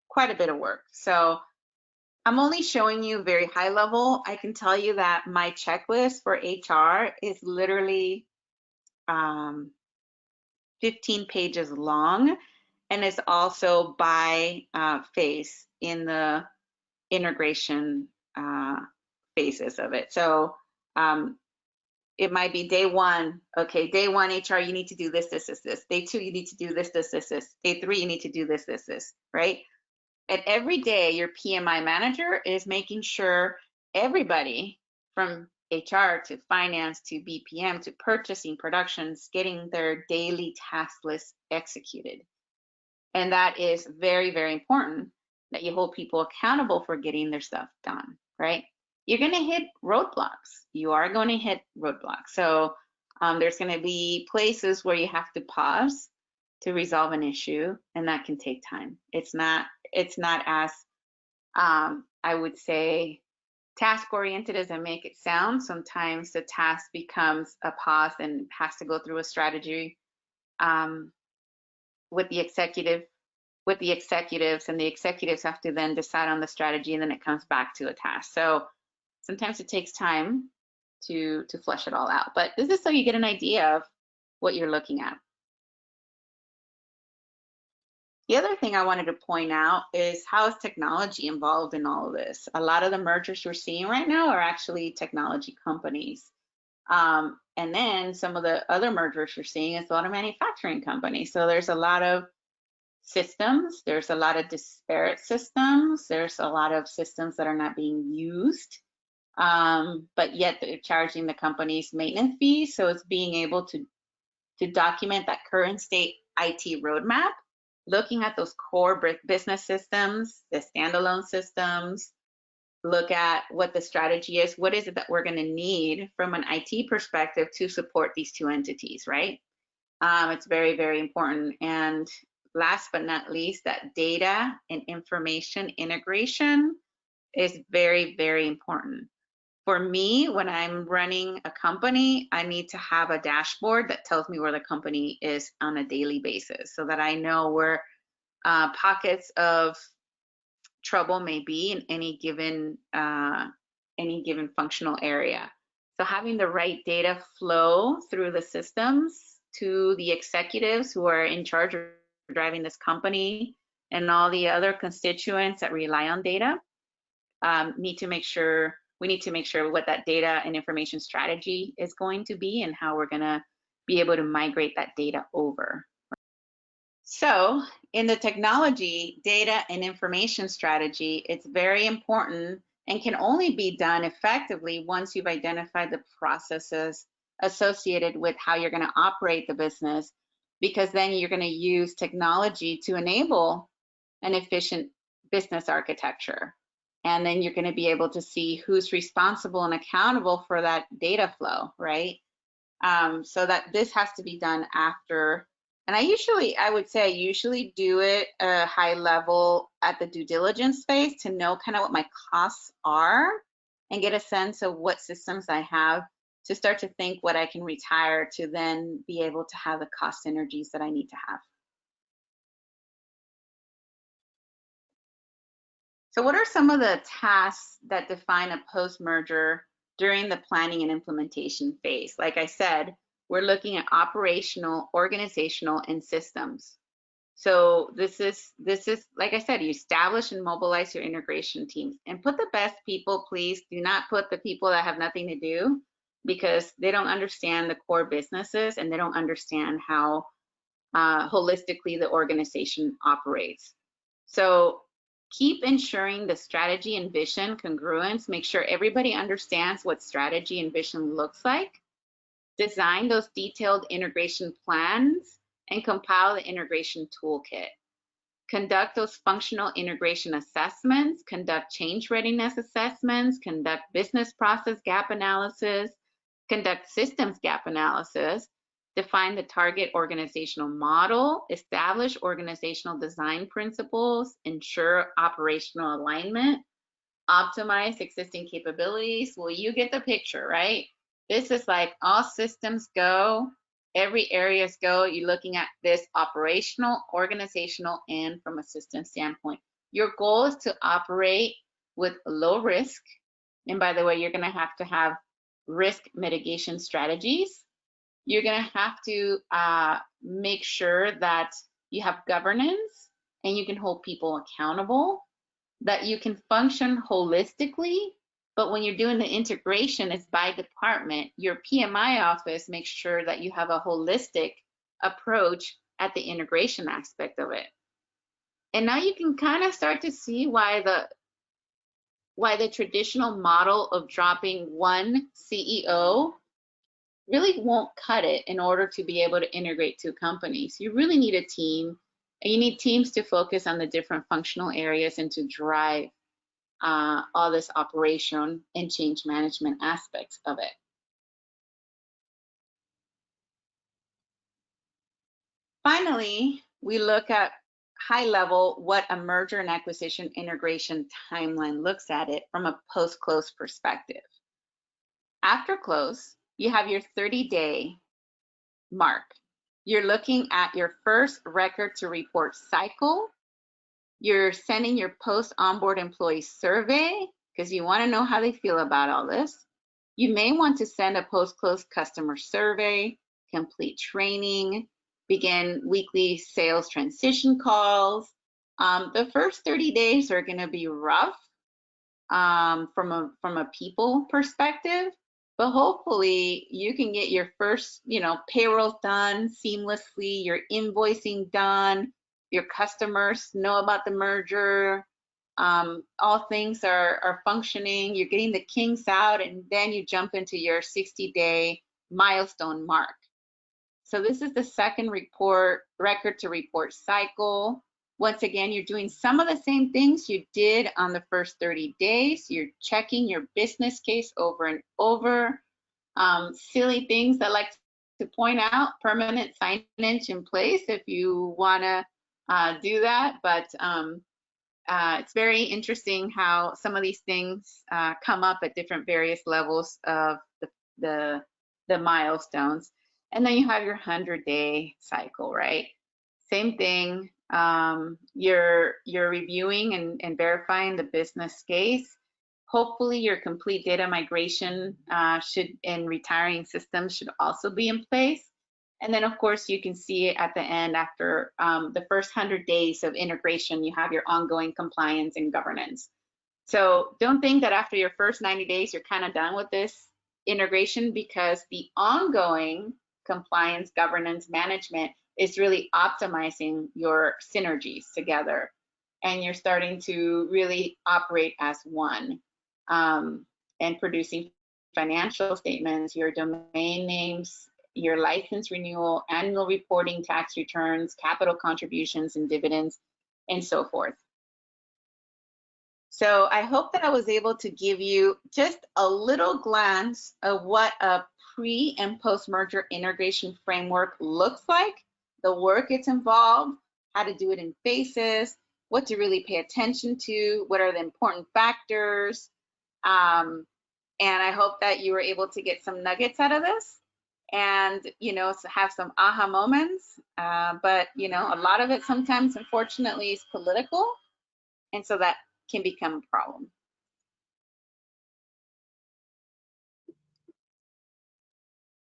quite a bit of work. So I'm only showing you very high level. I can tell you that my checklist for HR is literally 15 pages long, and it's also by phase in the integration phases of it. So it might be day one, okay, day one HR, you need to do this, this, this, this. Day two, you need to do this, this, this, this. Day three, you need to do this, this, this, right? And every day, your PMI manager is making sure everybody from HR to finance to BPM to purchasing, productions, getting their daily task list executed. And that is very, very important that you hold people accountable for getting their stuff done, right? You're going to hit roadblocks. You are going to hit roadblocks. So there's going to be places where you have to pause to resolve an issue, and that can take time. It's not as I would say task oriented as I make it sound. Sometimes the task becomes a pause and has to go through a strategy with the executives, and the executives have to then decide on the strategy, and then it comes back to a task. So sometimes it takes time to flesh it all out, but this is so you get an idea of what you're looking at. The other thing I wanted to point out is how is technology involved in all of this? A lot of the mergers we're seeing right now are actually technology companies. And then some of the other mergers we're seeing is a lot of manufacturing companies. So there's a lot of systems, there's a lot of disparate systems, there's a lot of systems that are not being used, but yet they're charging the companies maintenance fees. So it's being able to document that current state IT roadmap, looking at those core business systems, the standalone systems, look at what the strategy is, what is it that we're going to need from an IT perspective to support these two entities, right? It's very, very important. And last but not least, that data and information integration is very, very important. For me, when I'm running a company, I need to have a dashboard that tells me where the company is on a daily basis so that I know where pockets of trouble may be in any given functional area. So having the right data flow through the systems to the executives who are in charge of driving this company and all the other constituents that rely on data, we need to make sure what that data and information strategy is going to be and how we're going to be able to migrate that data over. So in the technology, data and information strategy, it's very important and can only be done effectively once you've identified the processes associated with how you're going to operate the business, because then you're going to use technology to enable an efficient business architecture. And then you're going to be able to see who's responsible and accountable for that data flow, right? So that this has to be done after. And I would say I usually do it a high level at the due diligence phase to know kind of what my costs are and get a sense of what systems I have to start to think what I can retire to then be able to have the cost synergies that I need to have. So what are some of the tasks that define a post-merger during the planning and implementation phase? Like I said, we're looking at operational, organizational, and systems. So this is like I said, you establish and mobilize your integration teams and put the best people, please. Do not put the people that have nothing to do, because they don't understand the core businesses and they don't understand how holistically the organization operates. So keep ensuring the strategy and vision congruence. Make sure everybody understands what strategy and vision looks like. Design those detailed integration plans and compile the integration toolkit. Conduct those functional integration assessments, conduct change readiness assessments, conduct business process gap analysis, conduct systems gap analysis, define the target organizational model, establish organizational design principles, ensure operational alignment, optimize existing capabilities. Well, you get the picture, right? This is like all systems go, every areas go. You're looking at this operational, organizational, and from a system standpoint. Your goal is to operate with low risk. And by the way, you're going to have risk mitigation strategies. You're going to have to make sure that you have governance, and you can hold people accountable, that you can function holistically. But when you're doing the integration, it's by department. Your PMI office makes sure that you have a holistic approach at the integration aspect of it. And now you can kind of start to see why the traditional model of dropping one CEO really won't cut it in order to be able to integrate two companies. You really need a team, and you need teams to focus on the different functional areas and to drive all this operation and change management aspects of it. Finally, we look at high level what a merger and acquisition integration timeline looks at it from a post-close perspective. After close, you have your 30-day mark. You're looking at your first record to report cycle. You're sending your post-onboard employee survey because you want to know how they feel about all this. You may want to send a post-close customer survey, complete training, begin weekly sales transition calls. The first 30 days are going to be rough from a people perspective, but hopefully you can get your first, payroll done seamlessly, your invoicing done, your customers know about the merger, all things are functioning, you're getting the kinks out, and then you jump into your 60-day milestone mark. So this is the second record to report cycle. Once again, you're doing some of the same things you did on the first 30 days. You're checking your business case over and over. Silly things I like to point out, permanent signage in place if you want to do that. But it's very interesting how some of these things come up at different various levels of the milestones. And then you have your 100-day cycle, right? Same thing. You're reviewing and verifying the business case. Hopefully your complete data migration and retiring systems should also be in place. And then of course you can see at the end, after the first 100 days of integration, you have your ongoing compliance and governance. So don't think that after your first 90 days, you're kind of done with this integration, because the ongoing compliance, governance, management is really optimizing your synergies together, and you're starting to really operate as one, and producing financial statements, your domain names, your license renewal, annual reporting, tax returns, capital contributions and dividends, and so forth. So I hope that I was able to give you just a little glance of what a pre and post merger integration framework looks like, the work it's involved, how to do it in phases, what to really pay attention to, what are the important factors. And I hope that you were able to get some nuggets out of this and, have some aha moments. But, a lot of it sometimes, unfortunately, is political. And so that can become a problem.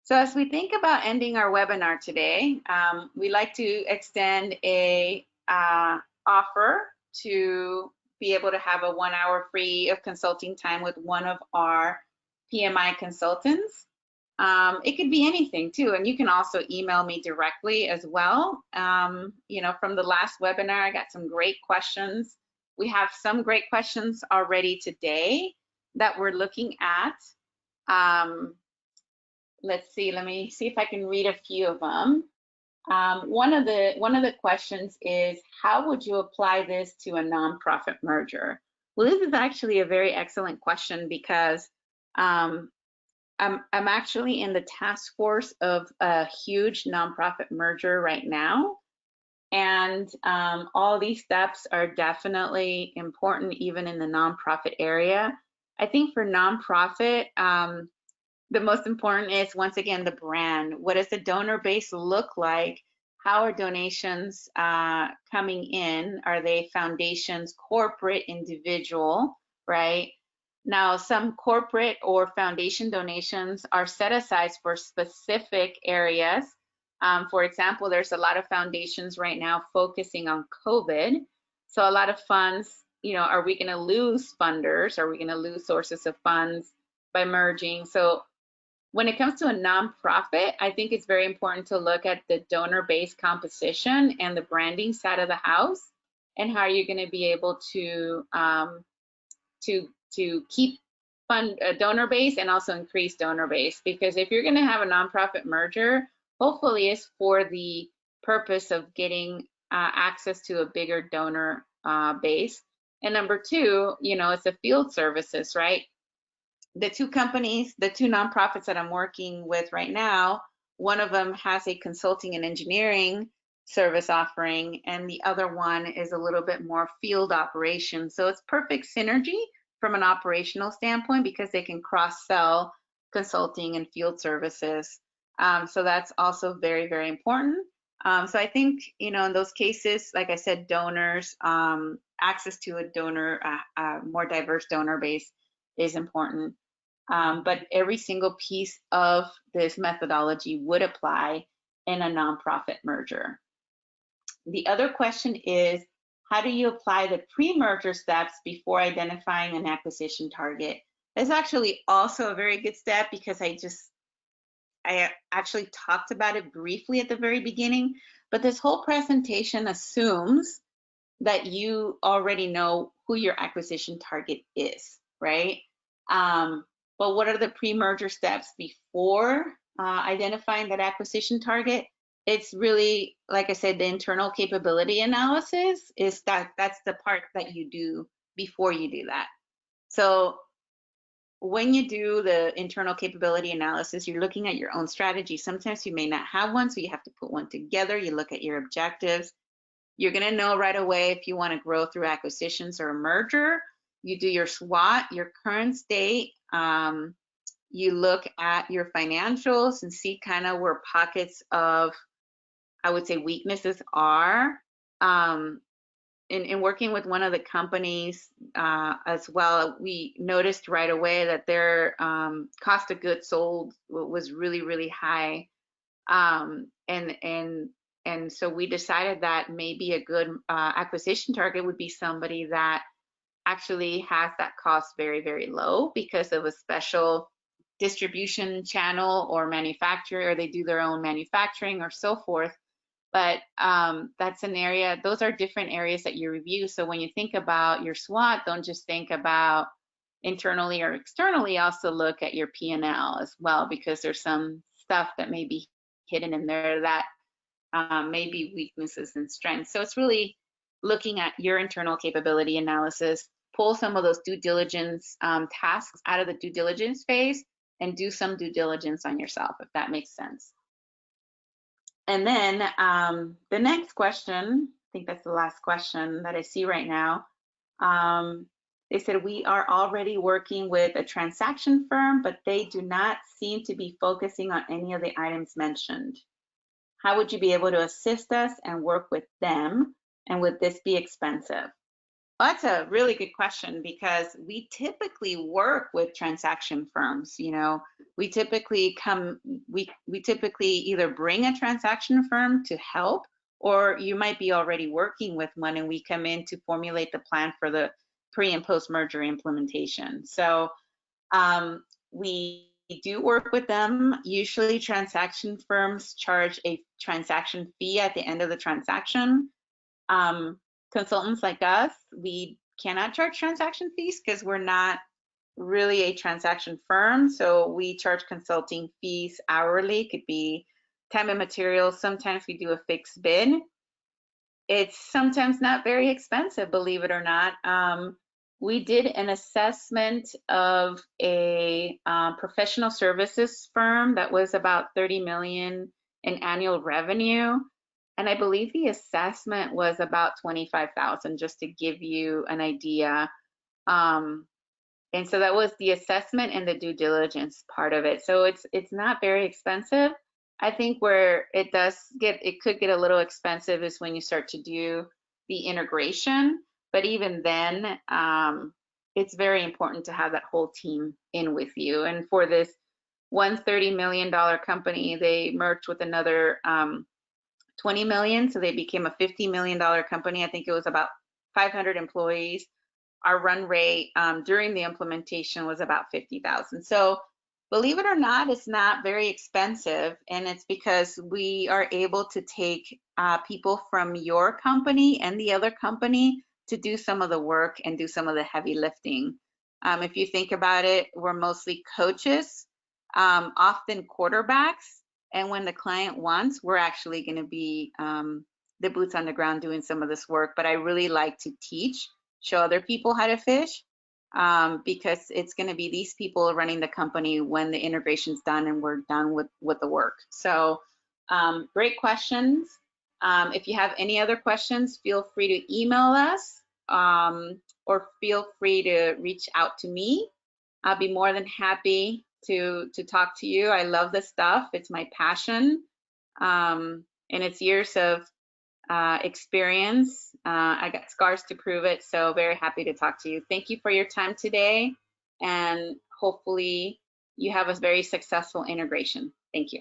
So as we think about ending our webinar today, we like to extend a offer to be able to have a 1 hour free of consulting time with one of our PMI consultants. It could be anything too, and you can also email me directly as well. From the last webinar, I got some great questions. We have some great questions already today that we're looking at. Let's see, let me see if I can read a few of them. One of the questions is, how would you apply this to a nonprofit merger? Well, this is actually a very excellent question, because I'm actually in the task force of a huge nonprofit merger right now. And all these steps are definitely important, even in the nonprofit area. I think for nonprofit, the most important is, once again, the brand. What does the donor base look like? How are donations coming in? Are they foundations, corporate, individual, right? Now, some corporate or foundation donations are set aside for specific areas. For example, there's a lot of foundations right now focusing on COVID. So a lot of funds, are we going to lose funders? Are we going to lose sources of funds by merging? So when it comes to a nonprofit, I think it's very important to look at the donor-based composition and the branding side of the house, and how you're going to be able to keep fund donor base and also increase donor base. Because if you're going to have a nonprofit merger, hopefully it's for the purpose of getting access to a bigger donor base. And number two, it's the field services, right? The two nonprofits that I'm working with right now, one of them has a consulting and engineering service offering, and the other one is a little bit more field operations. So it's perfect synergy from an operational standpoint, because they can cross-sell consulting and field services. So that's also very, very important. So I think, in those cases, like I said, donors, access to a more diverse donor base is important. But every single piece of this methodology would apply in a nonprofit merger. The other question is, how do you apply the pre-merger steps before identifying an acquisition target? That's actually also a very good step, because I actually talked about it briefly at the very beginning, but this whole presentation assumes that you already know who your acquisition target is, right? But what are the pre-merger steps before identifying that acquisition target? It's really, like I said, the internal capability analysis is that's the part that you do before you do that. So when you do the internal capability analysis, you're looking at your own strategy. Sometimes you may not have one, so you have to put one together. You look at your objectives. You're going to know right away if you want to grow through acquisitions or a merger. You do your SWOT, your current state. You look at your financials and see kind of where pockets of, I would say, weaknesses are. In working with one of the companies as well, we noticed right away that their cost of goods sold was really, really high. And so we decided that maybe a good acquisition target would be somebody that actually has that cost very, very low because of a special distribution channel or manufacturer, or they do their own manufacturing or so forth. But that's an area, those are different areas that you review. So when you think about your SWOT, don't just think about internally or externally, also look at your P&L as well, because there's some stuff that may be hidden in there that may be weaknesses and strengths. So it's really looking at your internal capability analysis, pull some of those due diligence tasks out of the due diligence phase, and do some due diligence on yourself, if that makes sense. And then the next question, I think that's the last question that I see right now. They said, we are already working with a transaction firm, but they do not seem to be focusing on any of the items mentioned. How would you be able to assist us and work with them? And would this be expensive? Well, that's a really good question, because we typically work with transaction firms. We typically either bring a transaction firm to help, or you might be already working with one and we come in to formulate the plan for the pre and post merger implementation. So we do work with them. Usually transaction firms charge a transaction fee at the end of the transaction. Consultants like us, we cannot charge transaction fees because we're not really a transaction firm. So we charge consulting fees hourly. It could be time and materials. Sometimes we do a fixed bid. It's sometimes not very expensive, believe it or not. We did an assessment of a professional services firm that was about 30 million in annual revenue. And I believe the assessment was about 25,000, just to give you an idea. And so that was the assessment and the due diligence part of it. So it's not very expensive. I think where it could get a little expensive is when you start to do the integration. But even then, it's very important to have that whole team in with you. And for this one $30 million company. They merged with another 20 million, so they became a $50 million company. I think it was about 500 employees. Our run rate during the implementation was about 50,000. So believe it or not, it's not very expensive, and it's because we are able to take people from your company and the other company to do some of the work and do some of the heavy lifting. If you think about it, we're mostly coaches, often quarterbacks, and when the client wants, we're actually going to be the boots on the ground doing some of this work. But I really like to teach, show other people how to fish, because it's going to be these people running the company when the integration's done and we're done with the work. So great questions. If you have any other questions, feel free to email us or feel free to reach out to me. I'll be more than happy to talk to you. I love this stuff. It's my passion, and it's years of experience. I got scars to prove it, so very happy to talk to you. Thank you for your time today, and hopefully you have a very successful integration. Thank you.